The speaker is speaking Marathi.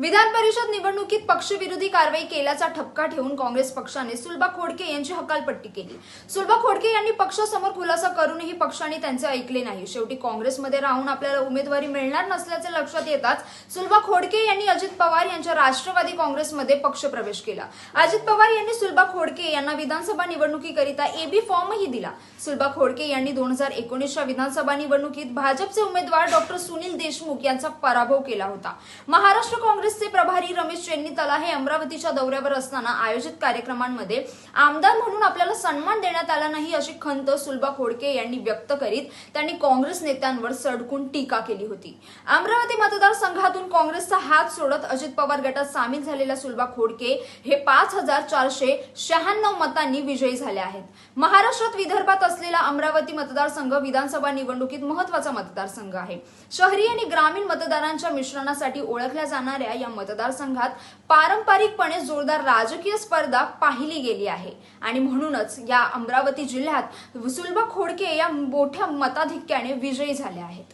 विधान परिषद निवडणुकीत पक्षविरोधी कारवाई केल्याचा ठपका ठेवून काँग्रेस पक्षाने सुलभा खोडके यांची हकालपट्टी केली। सुलभा खोडके यांनी पक्षासमोर खुलासा करूनही पक्षाने त्यांचे ऐकले नाही। शेवटी काँग्रेसमध्ये राहून आपल्याला उमेदवारी मिळणार नसल्याचे लक्षात येताच सुलभा खोडके यांनी अजित पवार यांच्या राष्ट्रवादी काँग्रेसमध्ये पक्षप्रवेश केला। अजित पवार यांनी सुलभा खोडके यांना विधानसभा निवडणुकीकरिता एबी फॉर्मही दिला। सुलभा खोडके यांनी 2019च्या विधानसभा निवडणुकीत भाजपचे उमेदवार डॉ. सुनील देशमुख यांचा पराभव केला होता। महाराष्ट्र काँग्रेसचे प्रभारी रमेश चेन्नीताला हे अमरावतीच्या दौऱ्यावर असताना आयोजित कार्यक्रमांमध्ये आमदार म्हणून आपल्याला सन्मान देण्यात आला नाही अशी खंत सुलभा खोडके यांनी व्यक्त करीत त्यांनी काँग्रेस नेत्यांवर सडकून टीका केली होती। अमरावती मतदारसंघातून काँग्रेसचा हात सोडत अजित पवार गटात सामील झालेल्या सुलभा खोडके हे 5496 मतांनी विजयी झाले आहेत। महाराष्ट्रात विदर्भात असलेला अमरावती मतदारसंघ विधानसभा निवडणुकीत महत्त्वाचा मतदारसंघ आहे। शहरी आणि ग्रामीण मतदारांच्या मिश्रणासाठी ओळखल्या जाणाऱ्या या मतदारसंघात पारंपरिकपणे जोरदार राजकीय स्पर्धा पाहिली गेली आहे आणि म्हणूनच या अमरावती जिल्ह्यात सुलभा खोडके या मोठ्या मताधिक्याने विजयी झाल्या आहेत।